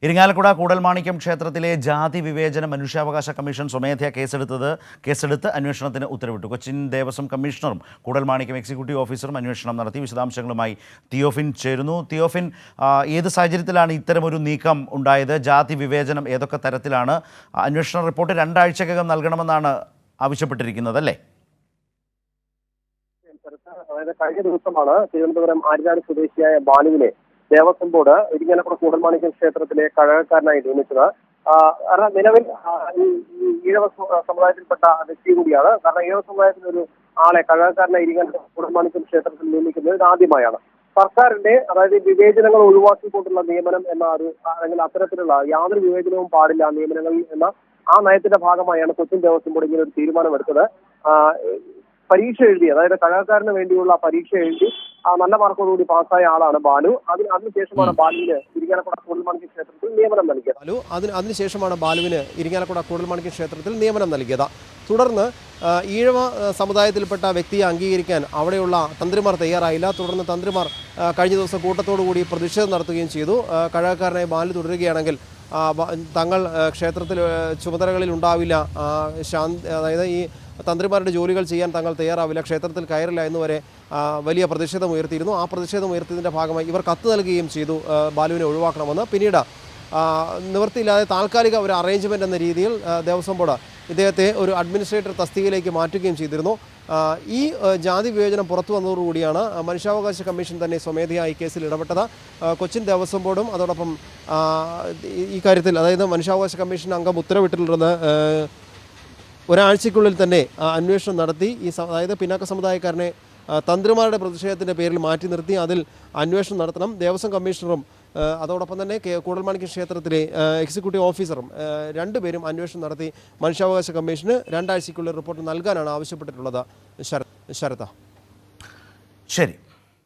ഇരിങ്ങാലക്കുട കൂടൽമാണിക്യം ക്ഷേത്രത്തിലെ ജാതി വിവേചന മനുഷ്യാവകാശ കമ്മീഷൻ സ്വമേധയാ കേസെടുത്ത് അന്വേഷണത്തിന് ഉത്തരവിട്ടു. കൊച്ചിൻ ദേവസ്വം കമ്മീഷണറും കൂടൽമാണിക്യം എക്സിക്യൂട്ടീവ് ഓഫീസറും അന്വേഷണം നടത്തി. വിശദാംശങ്ങളുമായി തിയോഫിൻ ചേരുന്നു. തിയോഫിൻ, ഏത് സാഹചര്യത്തിലാണ് ഇത്തരമൊരു നീക്കം ഉണ്ടായത്? ജാതി വിവേചനം ഏതൊക്കെ തരത്തിലാണ്? അന്വേഷണ റിപ്പോർട്ട് 2 ആഴ്ചക്കകം നൽകണമെന്നാണ് ആവശ്യപ്പെട്ടിരിക്കുന്നത്, അല്ലേ? അതായത് കഴിഞ്ഞ ദിവസമാണ് തിരുവനന്തപുരം ആര്യനാട് സ്വദേശിയായ ബാലുവിനെ ദേവസ്വം ബോർഡ് ഇരിങ്ങാലക്കുട കൂടൽമാണിക്യം ക്ഷേത്രത്തിലെ കഴകക്കാരനായി നിയമിച്ചത്. നിലവിൽ ഈഴവ സമുദായത്തിൽപ്പെട്ട വ്യക്തി കൂടിയാണ്. കാരണം ഈഴവ സമുദായത്തിലെ ഒരു ആളെ കഴകക്കാരനായി ഇരിങ്ങാലക്കുട കൂടൽമാണിക്യം ക്ഷേത്രത്തിൽ നിയമിക്കുന്നത് ഇത് ആദ്യമായാണ്. സർക്കാരിന്റെ അതായത് വിവേചനങ്ങൾ ഒഴിവാക്കിക്കൊണ്ടുള്ള നിയമനം എന്ന അല്ലെങ്കിൽ അത്തരത്തിലുള്ള യാതൊരു വിവേചനവും പാടില്ല നിയമനങ്ങളിൽ എന്ന ആ നയത്തിന്റെ ഭാഗമായാണ് കൊച്ചിൻ ദേവസ്വം ബോർഡ് ഇങ്ങനെ ഒരു തീരുമാനമെടുത്തത്. പരീക്ഷ എഴുതി, അതായത് കലാകാരന് വേണ്ടിയുള്ള പരീക്ഷ എഴുതി നല്ല മാർക്കോടുകൂടി പാസ്സായ ആളാണ് ബാലു. അതിനുശേഷമാണ് ബാലുവിന് ഇരിങ്ങാലക്കുട കൂടൽമാണിക്യം ക്ഷേത്രത്തിൽ നിയമനം നൽകിയത്. അതിനുശേഷമാണ് ബാലുവിന് ഇരിങ്ങാലക്കുട കൂടൽമാണിക്യം ക്ഷേത്രത്തിൽ നിയമനം നൽകിയത്. തുടർന്ന് ഈഴവ സമുദായത്തിൽപ്പെട്ട വ്യക്തിയെ അംഗീകരിക്കാൻ അവിടെയുള്ള തന്ത്രിമാർ തയ്യാറായില്ല. തുടർന്ന് തന്ത്രിമാർ കഴിഞ്ഞ ദിവസം കൂട്ടത്തോടുകൂടി പ്രതിഷേധം നടത്തുകയും ചെയ്തു. കഴകക്കാരനായി ബാലു തുടരുകയാണെങ്കിൽ തങ്ങൾ ക്ഷേത്രത്തിൽ ചുമതലകളിൽ ഉണ്ടാവില്ല, അതായത് ഈ തന്ത്രിമാരുടെ ജോലികൾ ചെയ്യാൻ തങ്ങൾ തയ്യാറാവില്ല, ക്ഷേത്രത്തിൽ കയറില്ല എന്നുവരെ വലിയ പ്രതിഷേധം ഉയർത്തിയിരുന്നു. ആ പ്രതിഷേധം ഉയർത്തിയതിൻ്റെ ഭാഗമായി ഇവർ കത്ത് നൽകുകയും ചെയ്തു ബാലുവിനെ ഒഴിവാക്കണമെന്ന്. പിന്നീട് നിവൃത്തിയില്ലാതെ താൽക്കാലിക ഒരു അറേഞ്ച്മെൻ്റ് എന്ന രീതിയിൽ ദേവസ്വം ബോർഡ് ഇദ്ദേഹത്തെ ഒരു അഡ്മിനിസ്ട്രേറ്റർ തസ്തികയിലേക്ക് മാറ്റുകയും ചെയ്തിരുന്നു. ഈ ജാതി വിവേചനം പുറത്തു വന്നതോടുകൂടിയാണ് മനുഷ്യാവകാശ കമ്മീഷൻ തന്നെ സ്വമേധയാ ഈ കേസിൽ ഇടപെട്ടത്. കൊച്ചിൻ ദേവസ്വം ബോർഡും അതോടൊപ്പം ഈ കാര്യത്തിൽ, അതായത് മനുഷ്യാവകാശ കമ്മീഷൻ അംഗം ഉത്തരവിട്ടിട്ടുള്ളത് ഒരാഴ്ചയ്ക്കുള്ളിൽ തന്നെ അന്വേഷണം നടത്തി അതായത് പിന്നാക്ക സമുദായക്കാരനെ തന്ത്രിമാരുടെ പ്രതിഷേധത്തിൻ്റെ പേരിൽ മാറ്റി നിർത്തി അതിൽ അന്വേഷണം നടത്തണം. ദേവസ്വം കമ്മീഷണറും അതോടൊപ്പം തന്നെ കൂടൽമാണിക്യം ക്ഷേത്രത്തിലെ എക്സിക്യൂട്ടീവ് ഓഫീസറും രണ്ടുപേരും അന്വേഷണം നടത്തി മനുഷ്യാവകാശ കമ്മീഷന് 2 ആഴ്ചയ്ക്കുള്ളിൽ റിപ്പോർട്ട് നൽകാനാണ് ആവശ്യപ്പെട്ടിട്ടുള്ളത്. ശരത. ശരി.